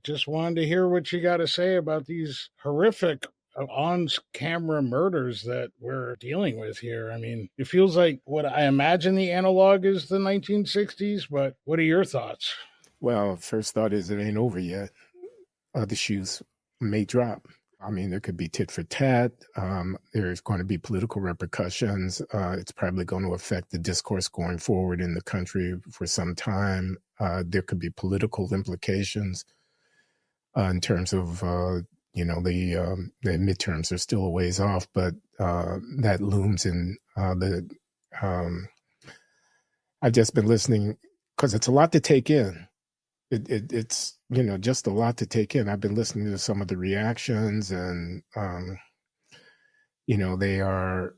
Just wanted to hear what you got to say about these horrific on-camera murders that we're dealing with here. I mean, it feels like what I imagine the analog is the 1960s, but what are your thoughts? Well, first thought is it ain't over yet. The shoes may drop. I mean, there could be tit for tat. There's going to be political repercussions. It's probably going to affect the discourse going forward in the country for some time. There could be political implications in terms of, the midterms are still a ways off, but that looms in I've just been listening because it's a lot to take in. It's just a lot to take in. I've been listening to some of the reactions, and they are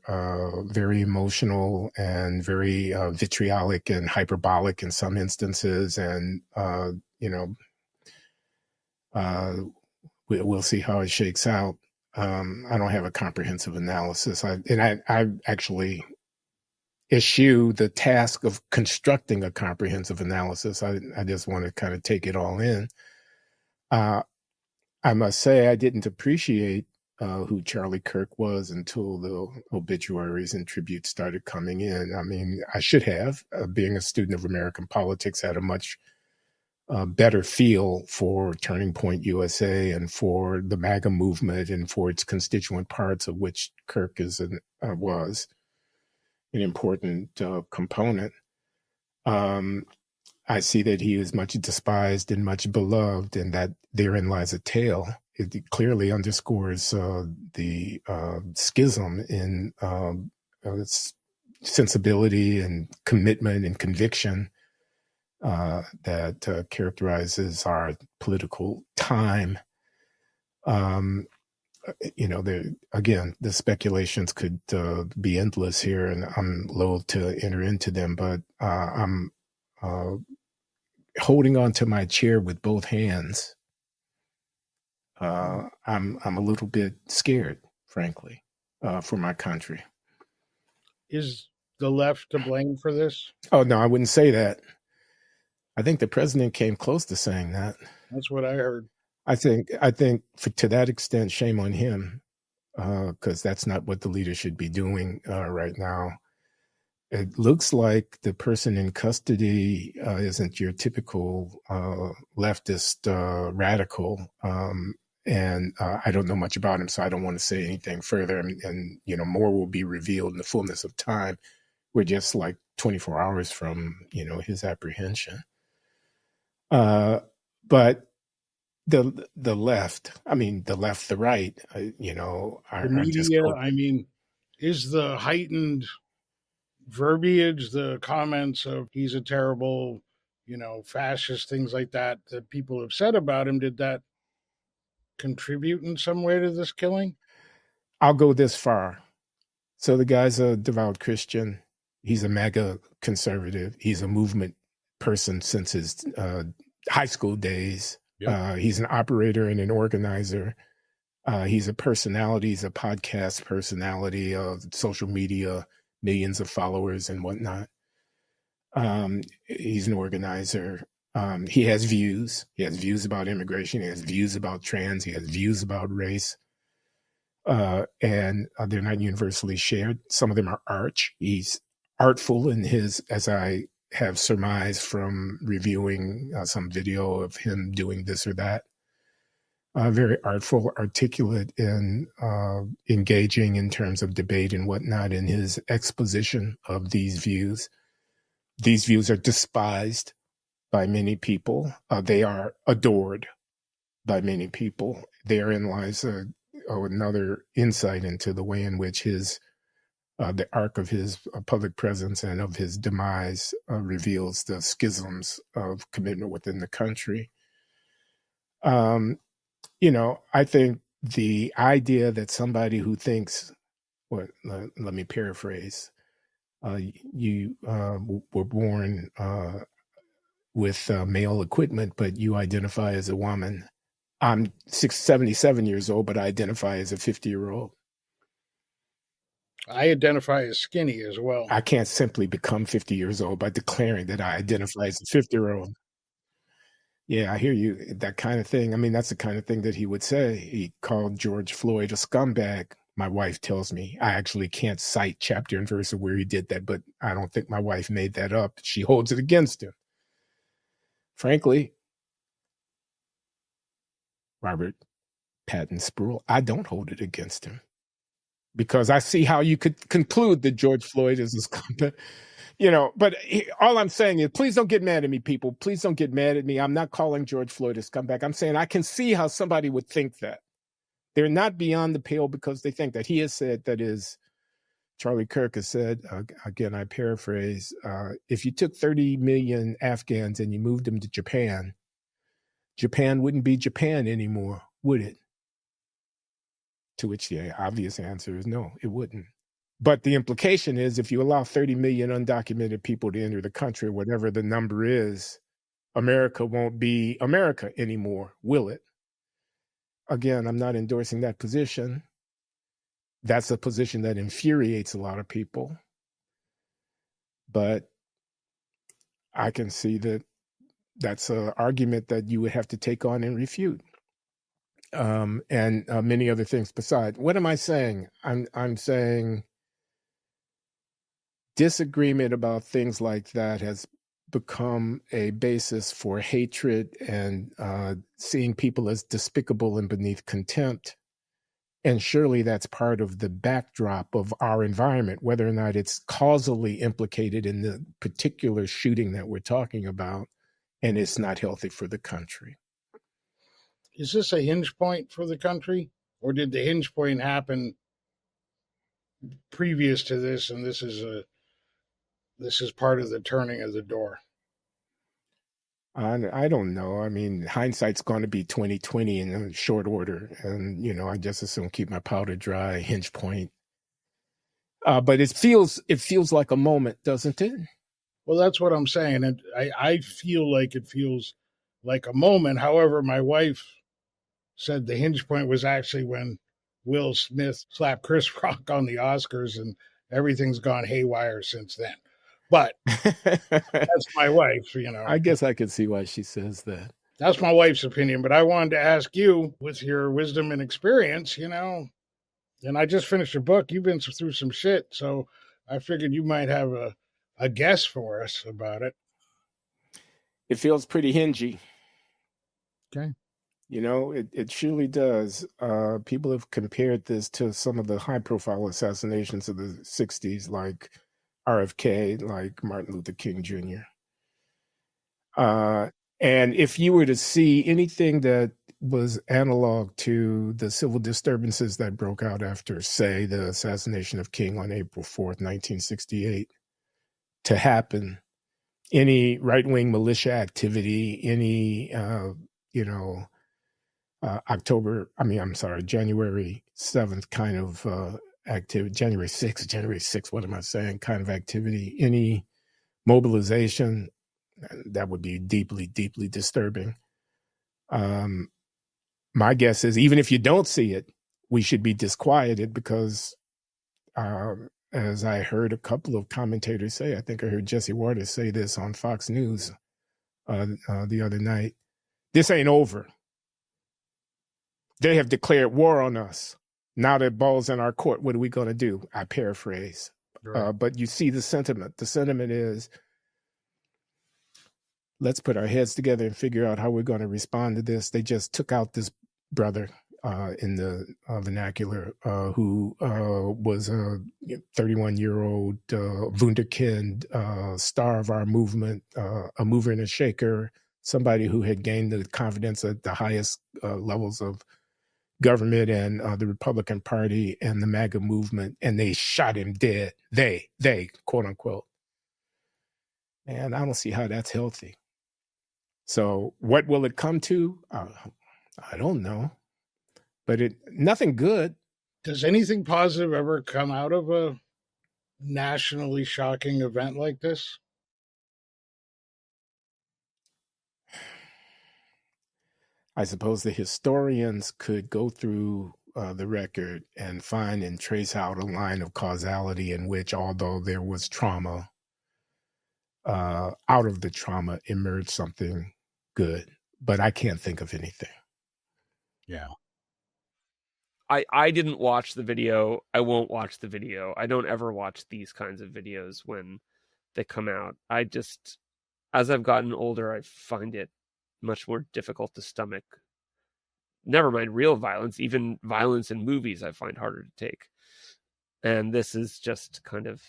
very emotional and very vitriolic and hyperbolic in some instances, and we'll see how it shakes out. I don't have a comprehensive analysis. I actually eschew the task of constructing a comprehensive analysis. I just want to kind of take it all in. I must say I didn't appreciate who Charlie Kirk was until the obituaries and tributes started coming in. I mean, I should have, being a student of American politics, had a much better feel for Turning Point USA and for the MAGA movement and for its constituent parts, of which Kirk was an important component. I see that he is much despised and much beloved, and that therein lies a tale. It clearly underscores the schism in its sensibility and commitment and conviction that characterizes our political time. The speculations could be endless here, and I'm loath to enter into them, but I'm holding on to my chair with both hands. I'm a little bit scared, frankly, for my country. Is the left to blame for this? Oh, no, I wouldn't say that. I think the president came close to saying that. That's what I heard. I think to that extent, shame on him, because that's not what the leader should be doing right now. It looks like the person in custody isn't your typical leftist radical, and I don't know much about him, so I don't want to say anything further. And more will be revealed in the fullness of time. We're just like 24 hours from his apprehension. But the left, the right, the media, is the heightened verbiage, the comments of he's a terrible, fascist, things like that people have said about him, did that contribute in some way to this killing? I'll go this far. So the guy's a devout Christian. He's a MAGA conservative. He's a movement person since his high school days. Yep. He's an operator and an organizer. He's a personality. He's a podcast personality of social media, millions of followers and whatnot. He's an organizer. He has views. He has views about immigration. He has views about trans. He has views about race. And they're not universally shared. Some of them are arch. He's artful in his, as I have surmised from reviewing some video of him doing this or that. Very artful, articulate, and engaging in terms of debate and whatnot in his exposition of these views. These views are despised by many people. They are adored by many people. Therein lies another insight into the way in which the arc of his public presence and of his demise reveals the schisms of commitment within the country. I think the idea that somebody who thinks, let me paraphrase, you were born with male equipment, but you identify as a woman. I'm 77 years old, but I identify as a 50-year-old. I identify as skinny as well. I can't simply become 50 years old by declaring that I identify as a 50-year-old. Yeah, I hear you. That kind of thing. I mean, that's the kind of thing that he would say. He called George Floyd a scumbag. My wife tells me I actually can't cite chapter and verse of where he did that, but I don't think my wife made that up. She holds it against him. Frankly, Robert Patton Spruill, I don't hold it against him because I see how you could conclude that George Floyd is a scumbag. But all I'm saying is, please don't get mad at me, people. Please don't get mad at me. I'm not calling George Floyd a scumbag. I'm saying I can see how somebody would think that. They're not beyond the pale because they think that. He has said, that is, Charlie Kirk has said, again, I paraphrase, if you took 30 million Afghans and you moved them to Japan, Japan wouldn't be Japan anymore, would it? To which the obvious answer is no, it wouldn't. But the implication is, if you allow 30 million undocumented people to enter the country, whatever the number is, America won't be America anymore, will it? Again, I'm not endorsing that position. That's a position that infuriates a lot of people. But I can see that that's an argument that you would have to take on and refute. And many other things besides. What am I saying? I'm saying disagreement about things like that has become a basis for hatred and seeing people as despicable and beneath contempt. And surely that's part of the backdrop of our environment, whether or not it's causally implicated in the particular shooting that we're talking about, and it's not healthy for the country. Is this a hinge point for the country, or did the hinge point happen previous to this, and this is part of the turning of the door? I don't know. I mean, hindsight's going to be 2020 in a short order, and I just assume keep my powder dry. Hinge point, but it feels like a moment, doesn't it? Well, that's what I'm saying, and I feel like it feels like a moment. However, my wife said the hinge point was actually when Will Smith slapped Chris Rock on the Oscars, and everything's gone haywire since then. But that's my wife, I guess I can see why she says that. That's my wife's opinion, but I wanted to ask you, with your wisdom and experience, and I just finished a book. You've been through some shit, so I figured you might have a guess for us about it. It feels pretty hingy. Okay. It surely does. People have compared this to some of the high-profile assassinations of the 60s, like RFK, like Martin Luther King Jr. And if you were to see anything that was analog to the civil disturbances that broke out after, say, the assassination of King on April 4th, 1968, to happen, any right-wing militia activity, any, January 7th kind of activity, January 6th, what am I saying, kind of activity, any mobilization, that would be deeply, deeply disturbing. My guess is, even if you don't see it, we should be disquieted because, as I heard a couple of commentators say, I think I heard Jesse Waters say this on Fox News the other night, this ain't over. They have declared war on us. Now that ball's in our court, what are we going to do? I paraphrase. Right. But you see the sentiment. The sentiment is, let's put our heads together and figure out how we're going to respond to this. They just took out this brother in the vernacular who was a 31-year-old wunderkind, star of our movement, a mover and a shaker, somebody who had gained the confidence at the highest levels of government and the Republican Party and the MAGA movement, and they shot him dead. They, quote unquote. And I don't see how that's healthy. So what will it come to? I don't know, but nothing good. Does anything positive ever come out of a nationally shocking event like this? I suppose the historians could go through the record and find and trace out a line of causality in which, although there was trauma, out of the trauma emerged something good. but I can't think of anything. Yeah. I didn't watch the video. I won't watch the video. I don't ever watch these kinds of videos when they come out. I just, as I've gotten older, I find it much more difficult to stomach. Never mind real violence, even violence in movies I find harder to take. And this is just kind of,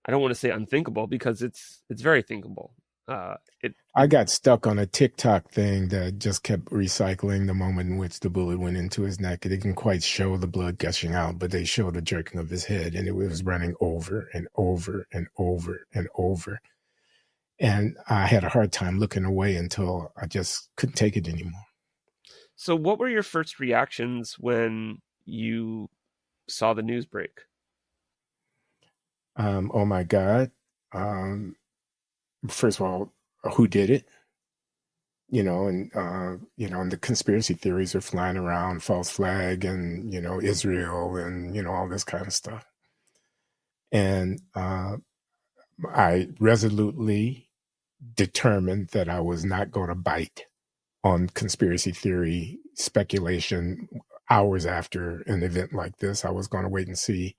I don't want to say unthinkable, because it's very thinkable. I got stuck on a TikTok thing that just kept recycling the moment in which the bullet went into his neck. It didn't quite show the blood gushing out, but they showed the jerking of his head, and it was running over and over and over and over. And I had a hard time looking away until I just couldn't take it anymore. So what were your first reactions when you saw the news break? Oh my God. First of all, who did it? And the conspiracy theories are flying around, false flag and, Israel and, all this kind of stuff. And I resolutely determined that I was not going to bite on conspiracy theory speculation hours after an event like this. I was going to wait and see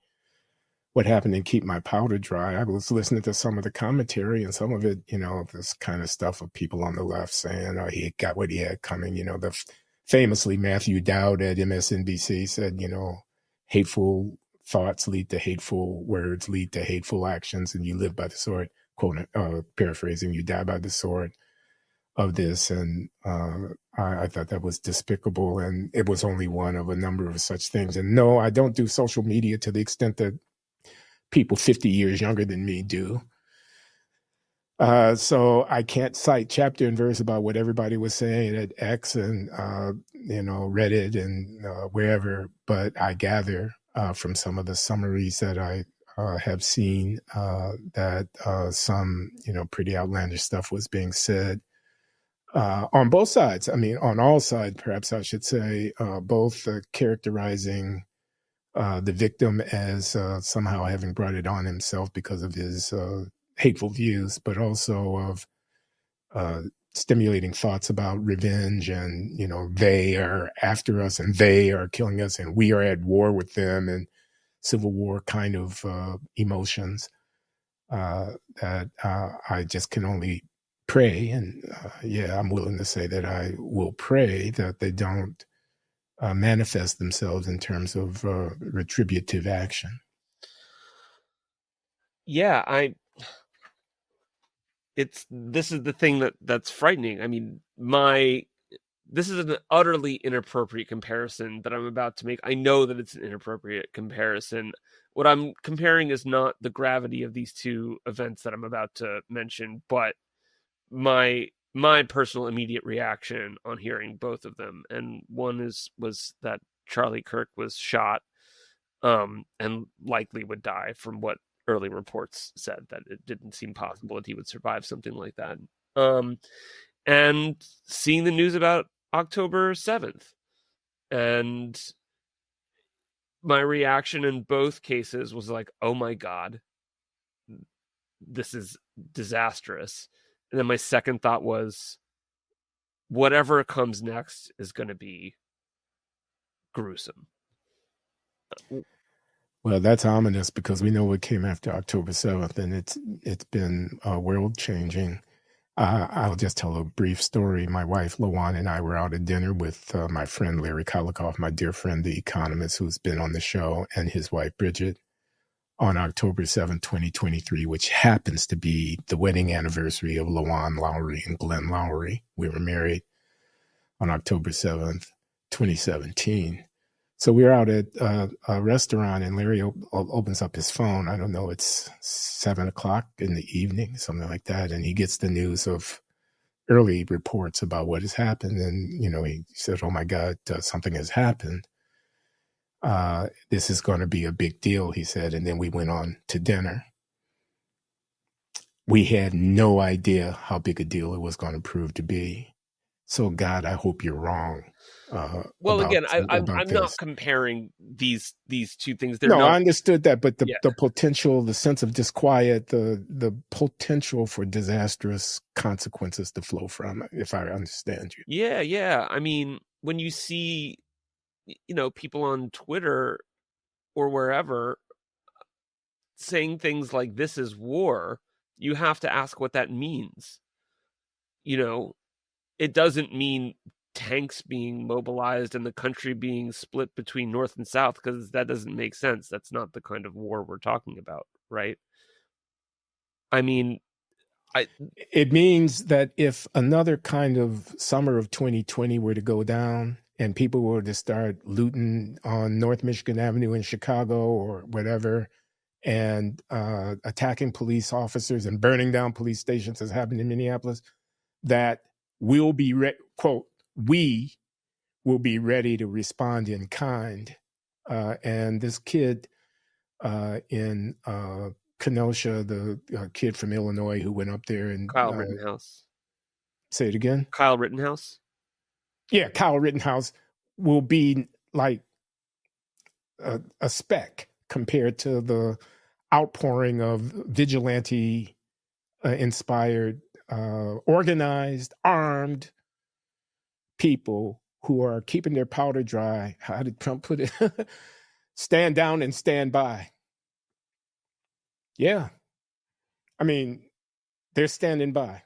what happened and keep my powder dry. I was listening to some of the commentary, and some of it, this kind of stuff of people on the left saying, oh, he got what he had coming. Famously Matthew Dowd at MSNBC said, hateful thoughts lead to hateful words, lead to hateful actions, and you live by the sword, quote, paraphrasing, you die by the sword of this. And I thought that was despicable, and it was only one of a number of such things. And no, I don't do social media to the extent that people 50 years younger than me do. So I can't cite chapter and verse about what everybody was saying at X and, Reddit and wherever, but I gather from some of the summaries that I have seen that some, pretty outlandish stuff was being said on both sides. I mean, on all sides, perhaps I should say, both characterizing the victim as somehow having brought it on himself because of his hateful views, but also of stimulating thoughts about revenge and, they are after us and they are killing us and we are at war with them, and Civil War kind of emotions that I just can only pray. And I'm willing to say that I will pray that they don't manifest themselves in terms of retributive action. Yeah, this is the thing that's frightening. I mean, this is an utterly inappropriate comparison that I'm about to make. I know that it's an inappropriate comparison. What I'm comparing is not the gravity of these two events that I'm about to mention, but my personal immediate reaction on hearing both of them. And one was that Charlie Kirk was shot and likely would die, from what early reports said, that it didn't seem possible that he would survive something like that. And seeing the news about October 7th, and my reaction in both cases was like, oh my God, this is disastrous. And then my second thought was, whatever comes next is going to be gruesome. Well, that's ominous, because we know what came after October 7th, and it's been world changing. I'll just tell a brief story. My wife, Lawan, and I were out at dinner with my friend, Loury, my dear friend, the economist who's been on the show, and his wife, Bridget, on October 7th, 2023, which happens to be the wedding anniversary of Lawan Loury and Glenn Loury. We were married on October 7th, 2017. So we were out at a restaurant, and Larry opens up his phone. I don't know, it's 7:00 in the evening, something like that. And he gets the news of early reports about what has happened. And, he said, oh my God, something has happened. This is going to be a big deal, he said. And then we went on to dinner. We had no idea how big a deal it was going to prove to be. So God, I hope you're wrong. Well, again, I'm this. not comparing these two things. They're No, not. I understood that, but Yeah. the potential, the sense of disquiet, the potential for disastrous consequences to flow from it, if I understand you. Yeah. I mean, when you see, people on Twitter or wherever saying things like "this is war," you have to ask what that means. It doesn't mean tanks being mobilized and the country being split between North and South, because that doesn't make sense. That's not the kind of war we're talking about, right? I mean, it means that if another kind of summer of 2020 were to go down and people were to start looting on North Michigan Avenue in Chicago or whatever, and attacking police officers and burning down police stations, as happened in Minneapolis, that we'll be quote, we will be ready to respond in kind. And this kid in Kenosha, the kid from Illinois who went up there and Kyle Rittenhouse. Say it again. Kyle Rittenhouse. Yeah, Kyle Rittenhouse will be like a speck compared to the outpouring of vigilante inspired, organized, armed people who are keeping their powder dry. How did Trump put it? Stand down and stand by. Yeah. I mean, they're standing by.